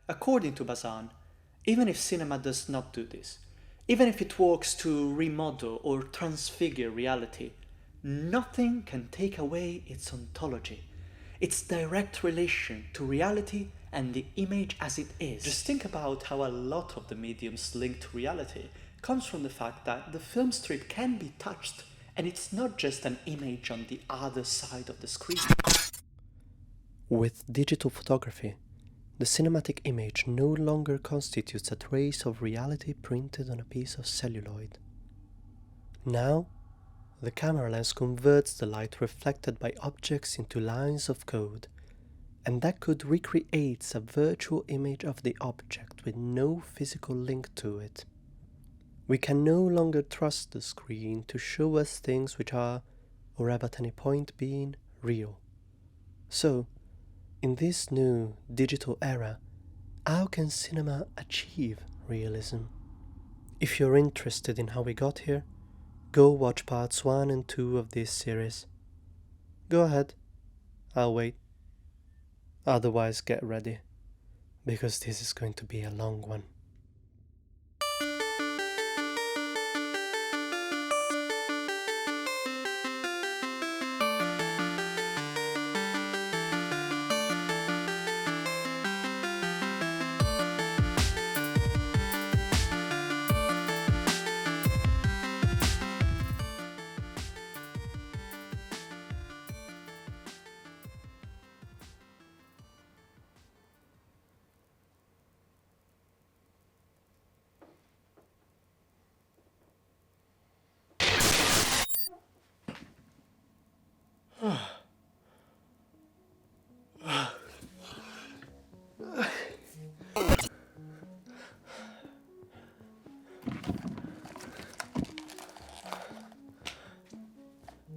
According to Bazan, even if cinema does not do this, even if it works to remodel or transfigure reality, nothing can take away its ontology, its direct relation to reality and the image as it is. Just think about how a lot of the medium's link to reality comes from the fact that the film strip can be touched, and it's not just an image on the other side of the screen. With digital photography, the cinematic image no longer constitutes a trace of reality printed on a piece of celluloid. Now, the camera lens converts the light reflected by objects into lines of code, and that code recreates a virtual image of the object with no physical link to it. We can no longer trust the screen to show us things which are, or have at any point been, real. So, in this new digital era, how can cinema achieve realism? If you're interested in how we got here, go watch parts 1 and 2 of this series. Go ahead, I'll wait. Otherwise, get ready, because this is going to be a long one.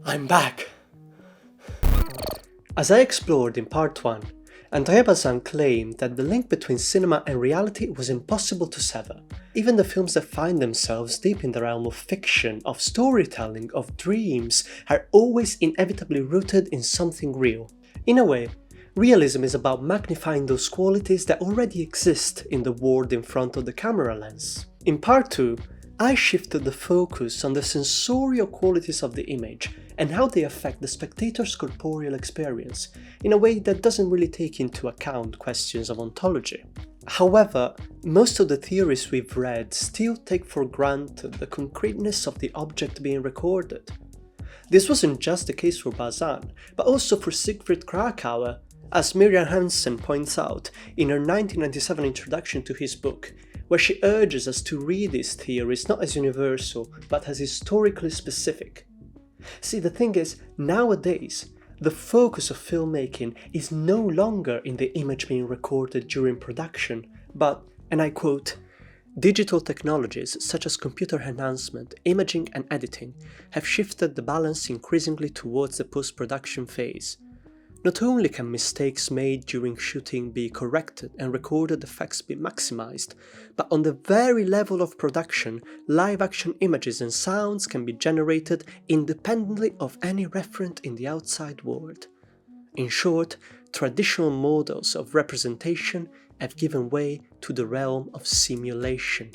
I'm back! As I explored in part 1, Andrea Bazin claimed that the link between cinema and reality was impossible to sever. Even the films that find themselves deep in the realm of fiction, of storytelling, of dreams, are always inevitably rooted in something real. In a way, realism is about magnifying those qualities that already exist in the world in front of the camera lens. In part 2, I shifted the focus on the sensorial qualities of the image and how they affect the spectator's corporeal experience in a way that doesn't really take into account questions of ontology. However, most of the theories we've read still take for granted the concreteness of the object being recorded. This wasn't just the case for Bazin, but also for Siegfried Kracauer, as Miriam Hansen points out in her 1997 introduction to his book, where she urges us to read these theories not as universal, but as historically specific. See, the thing is, nowadays, the focus of filmmaking is no longer in the image being recorded during production, but, and I quote, "Digital technologies such as computer enhancement, imaging and editing have shifted the balance increasingly towards the post-production phase. Not only can mistakes made during shooting be corrected and recorded effects be maximized, but on the very level of production, live-action images and sounds can be generated independently of any referent in the outside world. In short, traditional models of representation have given way to the realm of simulation."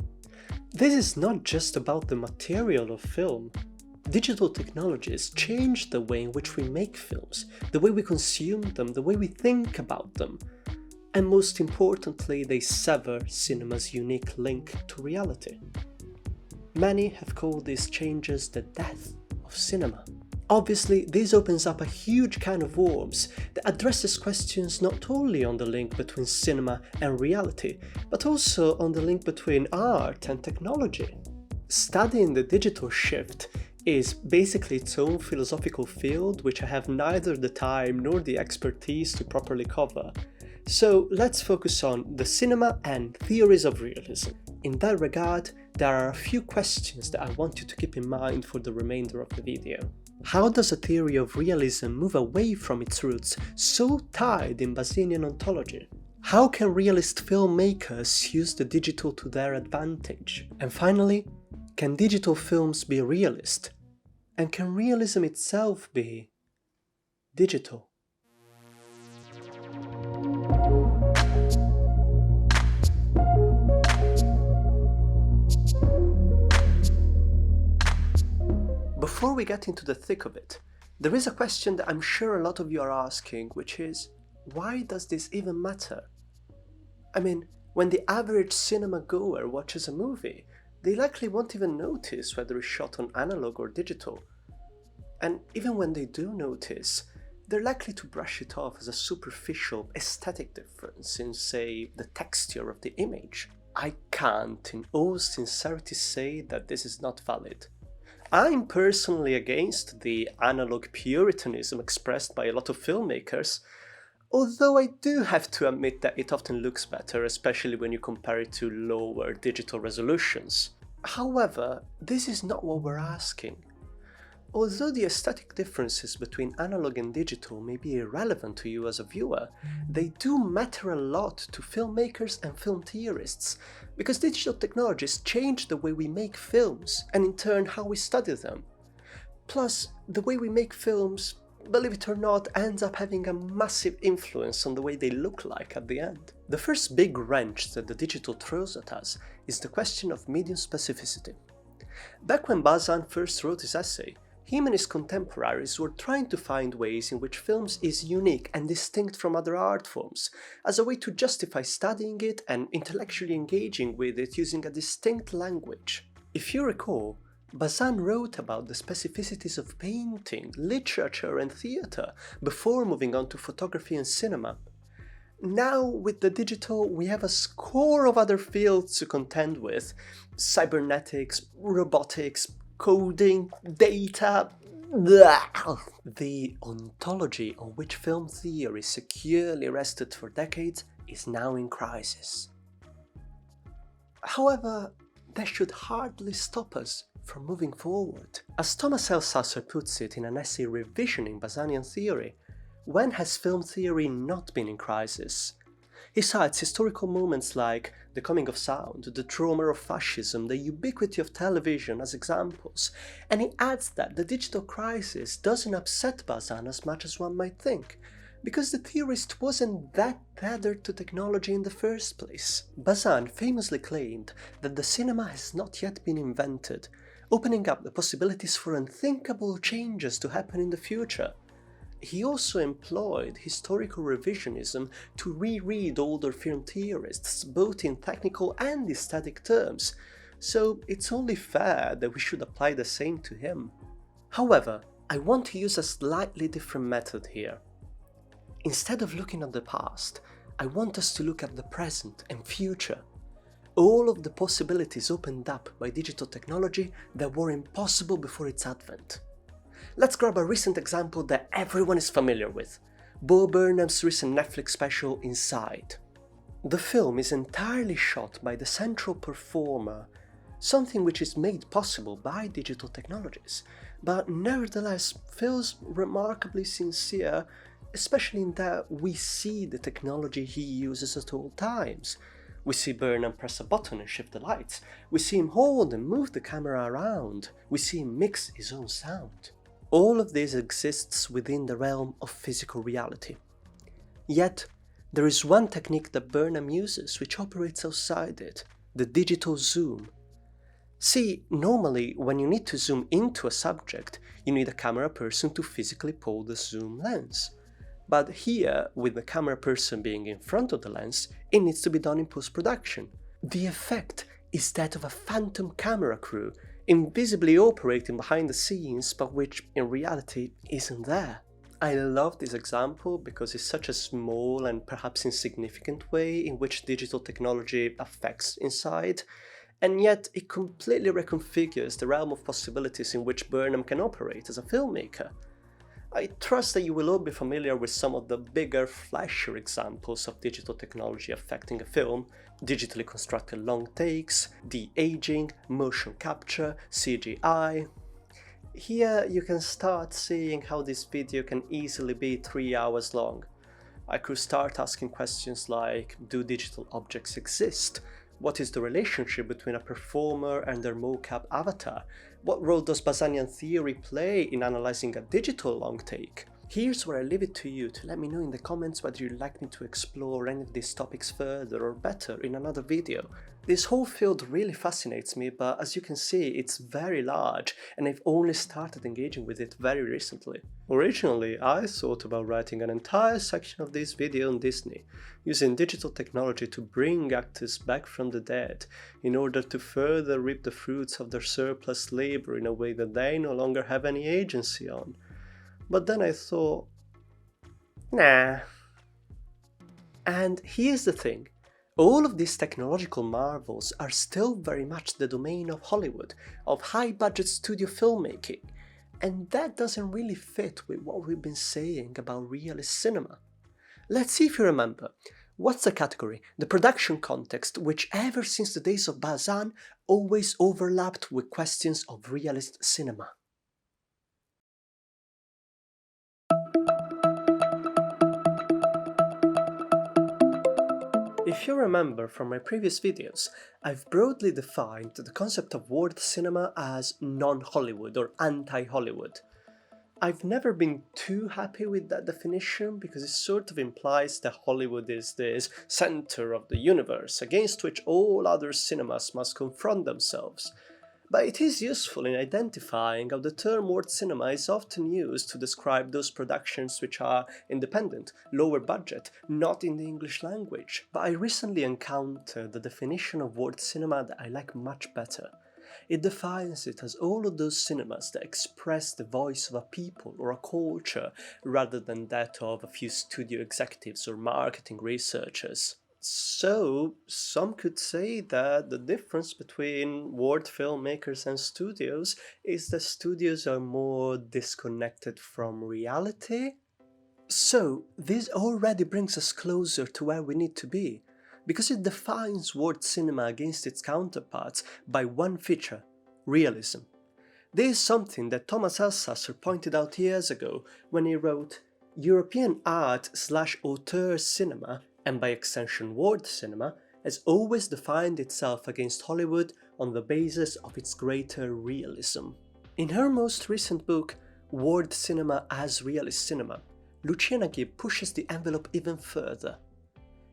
This is not just about the material of film. Digital technologies change the way in which we make films, the way we consume them, the way we think about them. And most importantly, they sever cinema's unique link to reality. Many have called these changes the death of cinema. Obviously, this opens up a huge can of worms that addresses questions not only on the link between cinema and reality, but also on the link between art and technology. Studying the digital shift is basically its own philosophical field which I have neither the time nor the expertise to properly cover. So let's focus on the cinema and theories of realism. In that regard, there are a few questions that I want you to keep in mind for the remainder of the video. How does a theory of realism move away from its roots so tied in Bazinian ontology? How can realist filmmakers use the digital to their advantage? And finally, can digital films be realist? And can realism itself be digital? before we get into the thick of it, there is a question that I'm sure a lot of you are asking, which is, why does this even matter? I mean, when the average cinema goer watches a movie, they likely won't even notice whether it's shot on analog or digital. And even when they do notice, they're likely to brush it off as a superficial aesthetic difference in, say, the texture of the image. I can't, in all sincerity, say that this is not valid. I'm personally against the analog puritanism expressed by a lot of filmmakers, although I do have to admit that it often looks better, especially when you compare it to lower digital resolutions. However, this is not what we're asking. Although the aesthetic differences between analog and digital may be irrelevant to you as a viewer, they do matter a lot to filmmakers and film theorists, because digital technologies change the way we make films, and in turn how we study them. Plus, the way we make films, believe it or not, ends up having a massive influence on the way they look like at the end. The first big wrench that the digital throws at us is the question of medium specificity. Back when Bazin first wrote his essay, him and his contemporaries were trying to find ways in which films is unique and distinct from other art forms, as a way to justify studying it and intellectually engaging with it using a distinct language. If you recall, Bazin wrote about the specificities of painting, literature and theatre before moving on to photography and cinema. Now, with the digital, we have a score of other fields to contend with: cybernetics, robotics, coding, data. The ontology on which film theory securely rested for decades is now in crisis. However, that should hardly stop us from moving forward. As Thomas Elsasser puts it in an essay revisioning Bazinian theory, when has film theory not been in crisis? He cites historical moments like the coming of sound, the trauma of fascism, the ubiquity of television as examples, and he adds that the digital crisis doesn't upset Bazin as much as one might think, because the theorist wasn't that tethered to technology in the first place. Bazin famously claimed that the cinema has not yet been invented, opening up the possibilities for unthinkable changes to happen in the future. He also employed historical revisionism to reread older film theorists, both in technical and aesthetic terms, so it's only fair that we should apply the same to him. However, I want to use a slightly different method here. Instead of looking at the past, I want us to look at the present and future. All of the possibilities opened up by digital technology that were impossible before its advent. Let's grab a recent example that everyone is familiar with: Bo Burnham's recent Netflix special Inside. The film is entirely shot by the central performer, something which is made possible by digital technologies, but nevertheless feels remarkably sincere, especially in that we see the technology he uses at all times. We see Burnham press a button and shift the lights, we see him hold and move the camera around, we see him mix his own sound. All of this exists within the realm of physical reality. Yet, there is one technique that Burnham uses which operates outside it: the digital zoom. See, normally when you need to zoom into a subject, you need a camera person to physically pull the zoom lens. But here, with the camera person being in front of the lens, it needs to be done in post-production. The effect is that of a phantom camera crew, invisibly operating behind the scenes, but which in reality isn't there. I love this example because it's such a small and perhaps insignificant way in which digital technology affects Inside, and yet it completely reconfigures the realm of possibilities in which Burnham can operate as a filmmaker. I trust that you will all be familiar with some of the bigger, flashier examples of digital technology affecting a film: digitally constructed long takes, de-aging, motion capture, CGI. Here you can start seeing how this video can easily be 3 hours long. I could start asking questions like: do digital objects exist? What is the relationship between a performer and their mocap avatar? What role does Bazinian theory play in analyzing a digital long take? Here's where I leave it to you to let me know in the comments whether you'd like me to explore any of these topics further or better in another video. This whole field really fascinates me, but as you can see, it's very large and I've only started engaging with it very recently. Originally, I thought about writing an entire section of this video on Disney, using digital technology to bring actors back from the dead in order to further reap the fruits of their surplus labor in a way that they no longer have any agency on. But then I thought, nah. And here's the thing, all of these technological marvels are still very much the domain of Hollywood, of high-budget studio filmmaking, and that doesn't really fit with what we've been saying about realist cinema. Let's see if you remember. What's the category? The production context, which ever since the days of Bazan always overlapped with questions of realist cinema. If you remember from my previous videos, I've broadly defined the concept of world cinema as non-Hollywood or anti-Hollywood. I've never been too happy with that definition because it sort of implies that Hollywood is this center of the universe against which all other cinemas must confront themselves. But it is useful in identifying how the term world cinema is often used to describe those productions which are independent, lower budget, not in the English language. But I recently encountered the definition of world cinema that I like much better. It defines it as all of those cinemas that express the voice of a people or a culture rather than that of a few studio executives or marketing researchers. So, some could say that the difference between world filmmakers and studios is that studios are more disconnected from reality. So, this already brings us closer to where we need to be, because it defines world cinema against its counterparts by one feature: realism. This is something that Thomas Althusser pointed out years ago when he wrote, "European art/auteur cinema, and by extension world cinema, has always defined itself against Hollywood on the basis of its greater realism." In her most recent book, World Cinema as Realist Cinema, Lucia Gibb pushes the envelope even further.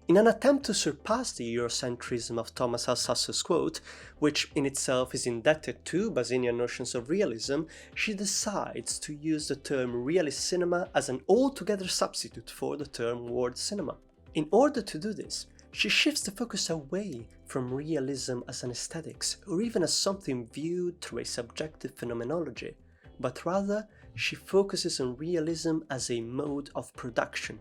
In an attempt to surpass the Eurocentrism of Thomas Althusser's quote, which in itself is indebted to Bazinian notions of realism, she decides to use the term realist cinema as an altogether substitute for the term world cinema. In order to do this, she shifts the focus away from realism as an aesthetics or even as something viewed through a subjective phenomenology, but rather she focuses on realism as a mode of production.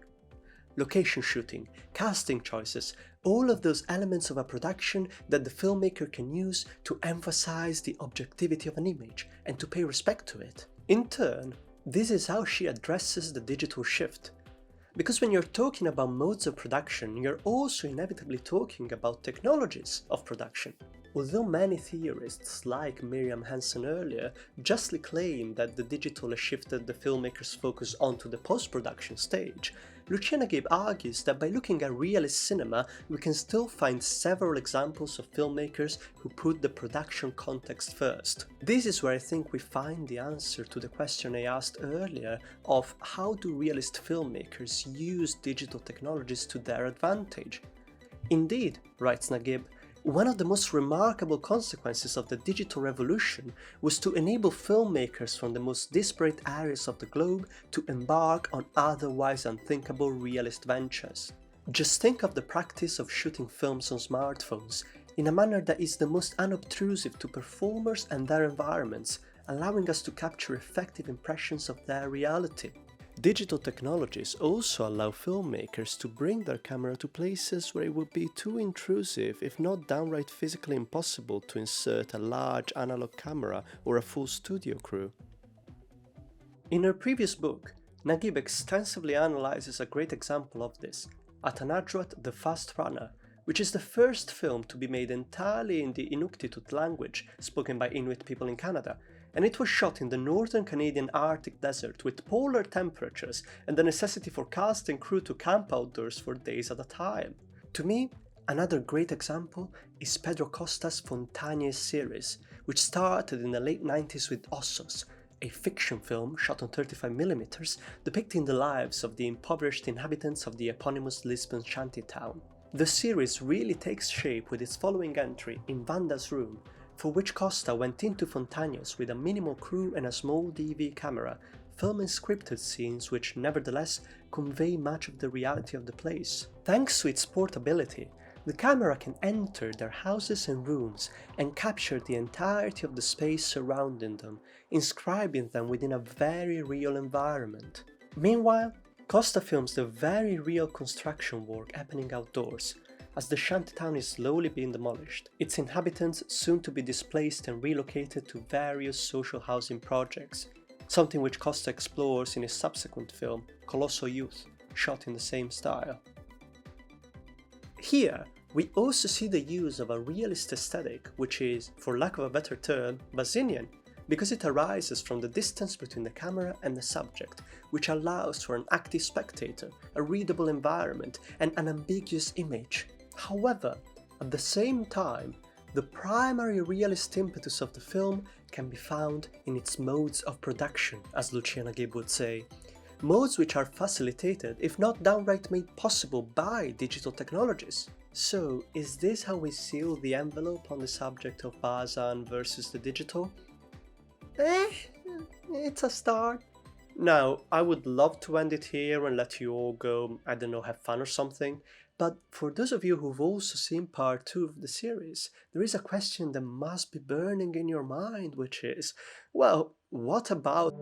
Location shooting, casting choices, all of those elements of a production that the filmmaker can use to emphasize the objectivity of an image and to pay respect to it. In turn, this is how she addresses the digital shift. Because when you're talking about modes of production, you're also inevitably talking about technologies of production. Although many theorists, like Miriam Hansen earlier, justly claim that the digital has shifted the filmmaker's focus onto the post-production stage, Luciana Gibb argues that by looking at realist cinema, we can still find several examples of filmmakers who put the production context first. This is where I think we find the answer to the question I asked earlier of how do realist filmmakers use digital technologies to their advantage. Indeed, writes Naguib, one of the most remarkable consequences of the digital revolution was to enable filmmakers from the most disparate areas of the globe to embark on otherwise unthinkable realist ventures. Just think of the practice of shooting films on smartphones in a manner that is the most unobtrusive to performers and their environments, allowing us to capture effective impressions of their reality. Digital technologies also allow filmmakers to bring their camera to places where it would be too intrusive, if not downright physically impossible, to insert a large analog camera or a full studio crew. In her previous book, Naguib extensively analyzes a great example of this, Atanajwat the Fast Runner, which is the first film to be made entirely in the Inuktitut language, spoken by Inuit people in Canada, and it was shot in the northern Canadian Arctic desert with polar temperatures and the necessity for cast and crew to camp outdoors for days at a time. To me, another great example is Pedro Costa's Fontaines series, which started in the late 90s with Ossos, a fiction film shot on 35mm depicting the lives of the impoverished inhabitants of the eponymous Lisbon shantytown. The series really takes shape with its following entry in Vanda's room, for which Costa went into Fontanias with a minimal crew and a small DV camera, filming scripted scenes which nevertheless convey much of the reality of the place. Thanks to its portability, the camera can enter their houses and rooms and capture the entirety of the space surrounding them, inscribing them within a very real environment. Meanwhile, Costa films the very real construction work happening outdoors, as the shantytown is slowly being demolished, its inhabitants soon to be displaced and relocated to various social housing projects, something which Costa explores in his subsequent film, Colossal Youth, shot in the same style. Here, we also see the use of a realist aesthetic, which is, for lack of a better term, Bazinian, because it arises from the distance between the camera and the subject, which allows for an active spectator, a readable environment, and an ambiguous image. However, at the same time, the primary realist impetus of the film can be found in its modes of production, as Luciana Gibb would say, modes which are facilitated, if not downright made possible by digital technologies. So, is this how we seal the envelope on the subject of Bazan versus the digital? It's a start. Now, I would love to end it here and let you all go, I don't know, have fun or something, but for those of you who've also seen part 2 of the series, there is a question that must be burning in your mind, which is, well, what about...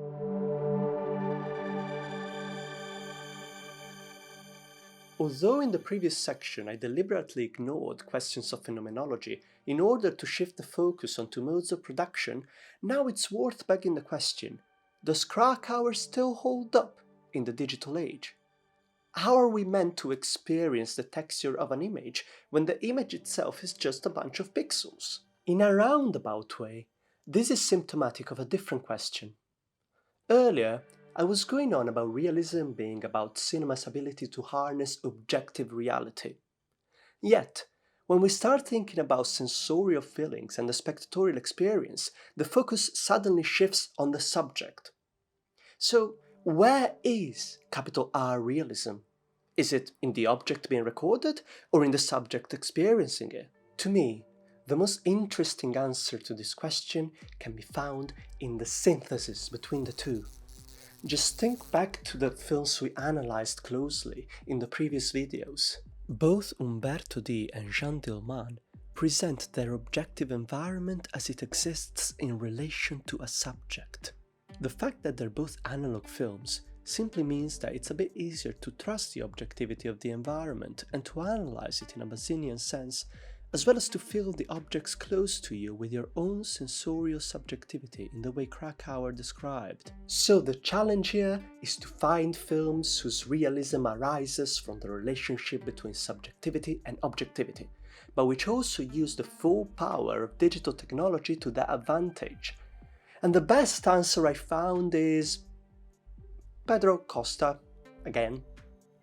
Although in the previous section I deliberately ignored questions of phenomenology in order to shift the focus onto modes of production, now it's worth begging the question, does Krakauer still hold up in the digital age? How are we meant to experience the texture of an image when the image itself is just a bunch of pixels? In a roundabout way, this is symptomatic of a different question. Earlier, I was going on about realism being about cinema's ability to harness objective reality. Yet, when we start thinking about sensorial feelings and the spectatorial experience, the focus suddenly shifts on the subject. So, where is capital R realism? Is it in the object being recorded or in the subject experiencing it? To me, the most interesting answer to this question can be found in the synthesis between the two. Just think back to the films we analyzed closely in the previous videos. Both Umberto D and Jean Dillman present their objective environment as it exists in relation to a subject. The fact that they're both analog films simply means that it's a bit easier to trust the objectivity of the environment and to analyze it in a Bazinian sense, as well as to feel the objects close to you with your own sensorial subjectivity in the way Krakauer described. So the challenge here is to find films whose realism arises from the relationship between subjectivity and objectivity, but which also use the full power of digital technology to their advantage. And the best answer I found is Pedro Costa, again.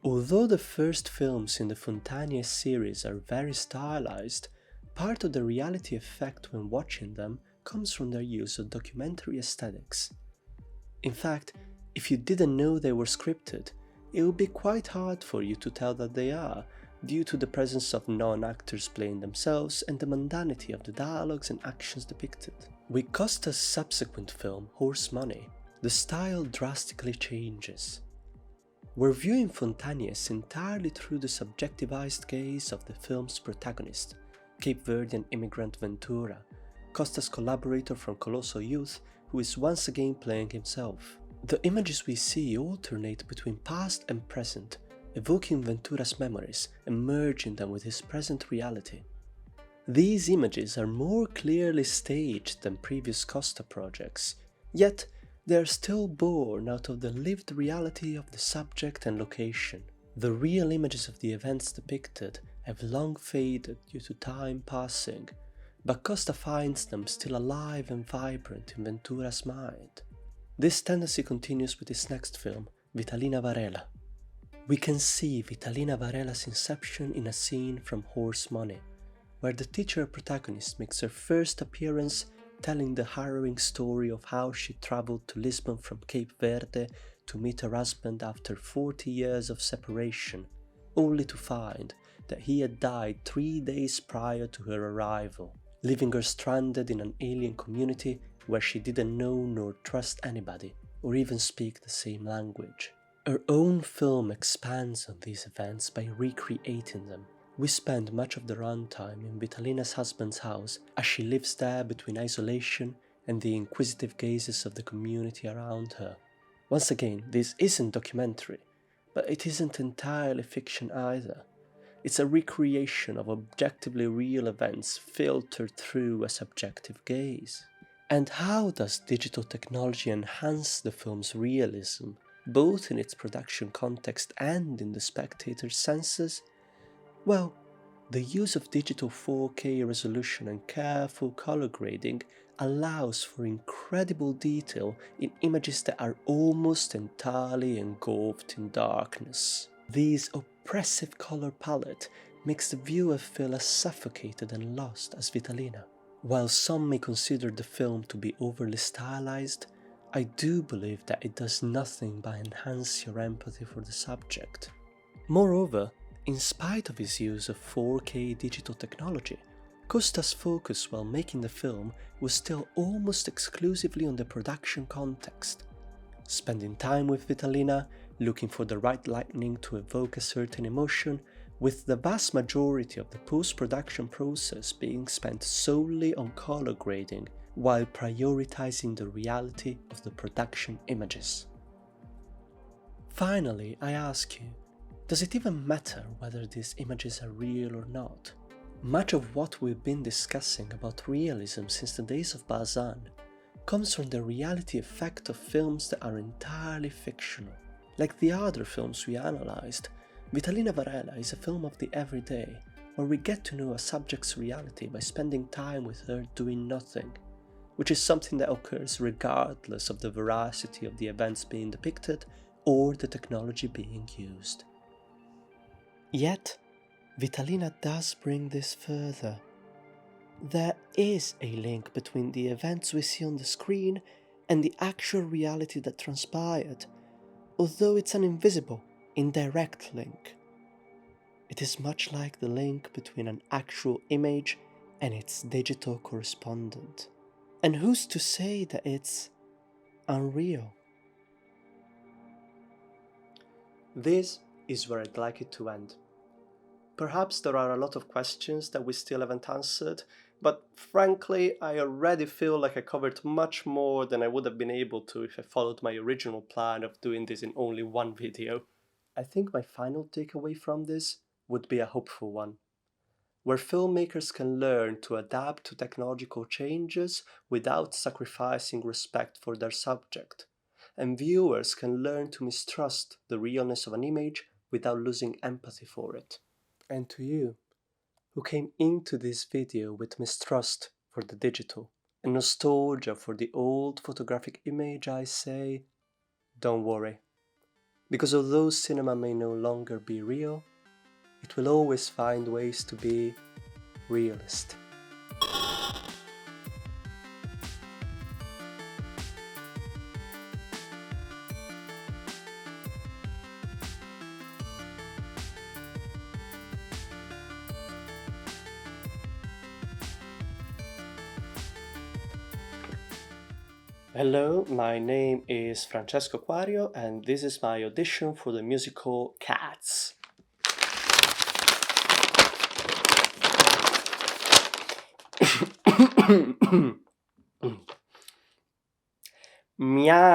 Although the first films in the Fontanier series are very stylized, part of the reality effect when watching them comes from their use of documentary aesthetics. In fact, if you didn't know they were scripted, it would be quite hard for you to tell that they are, due to the presence of non-actors playing themselves and the mundanity of the dialogues and actions depicted. With Costa's subsequent film, Horse Money, the style drastically changes. We're viewing Fontaniers entirely through the subjectivized gaze of the film's protagonist, Cape Verdean immigrant Ventura, Costa's collaborator from Colossal Youth, who is once again playing himself. The images we see alternate between past and present, evoking Ventura's memories and merging them with his present reality. These images are more clearly staged than previous Costa projects, yet they are still born out of the lived reality of the subject and location. The real images of the events depicted have long faded due to time passing, but Costa finds them still alive and vibrant in Ventura's mind. This tendency continues with his next film, Vitalina Varela. We can see Vitalina Varela's inception in a scene from Horse Money, where the teacher protagonist makes her first appearance telling the harrowing story of how she travelled to Lisbon from Cape Verde to meet her husband after 40 years of separation, only to find that he had died 3 days prior to her arrival, leaving her stranded in an alien community where she didn't know nor trust anybody, or even speak the same language. Her own film expands on these events by recreating them. We spend much of the runtime in Vitalina's husband's house as she lives there between isolation and the inquisitive gazes of the community around her. Once again, this isn't documentary, but it isn't entirely fiction either. It's a recreation of objectively real events filtered through a subjective gaze. And how does digital technology enhance the film's realism, both in its production context and in the spectator's senses? Well, the use of digital 4K resolution and careful color grading allows for incredible detail in images that are almost entirely engulfed in darkness. This oppressive color palette makes the viewer feel as suffocated and lost as Vitalina. While some may consider the film to be overly stylized, I do believe that it does nothing but enhance your empathy for the subject. Moreover, in spite of his use of 4K digital technology, Costa's focus while making the film was still almost exclusively on the production context. Spending time with Vitalina, looking for the right lighting to evoke a certain emotion, with the vast majority of the post-production process being spent solely on color grading while prioritizing the reality of the production images. Finally, I ask you, does it even matter whether these images are real or not? Much of what we've been discussing about realism since the days of Bazan comes from the reality effect of films that are entirely fictional. Like the other films we analysed, Vitalina Varela is a film of the everyday, where we get to know a subject's reality by spending time with her doing nothing, which is something that occurs regardless of the veracity of the events being depicted or the technology being used. Yet, Vitalina does bring this further. There is a link between the events we see on the screen and the actual reality that transpired, although it's an invisible, indirect link. It is much like the link between an actual image and its digital correspondent. And who's to say that it's unreal? This is where I'd like it to end. Perhaps there are a lot of questions that we still haven't answered, but frankly, I already feel like I covered much more than I would have been able to if I followed my original plan of doing this in only one video. I think my final takeaway from this would be a hopeful one, where filmmakers can learn to adapt to technological changes without sacrificing respect for their subject, and viewers can learn to mistrust the realness of an image without losing empathy for it. And to you, who came into this video with mistrust for the digital and nostalgia for the old photographic image, I say, don't worry. Because although cinema may no longer be real, it will always find ways to be realist. Hello, my name is Francesco Quario and this is my audition for the musical Cats. Meow.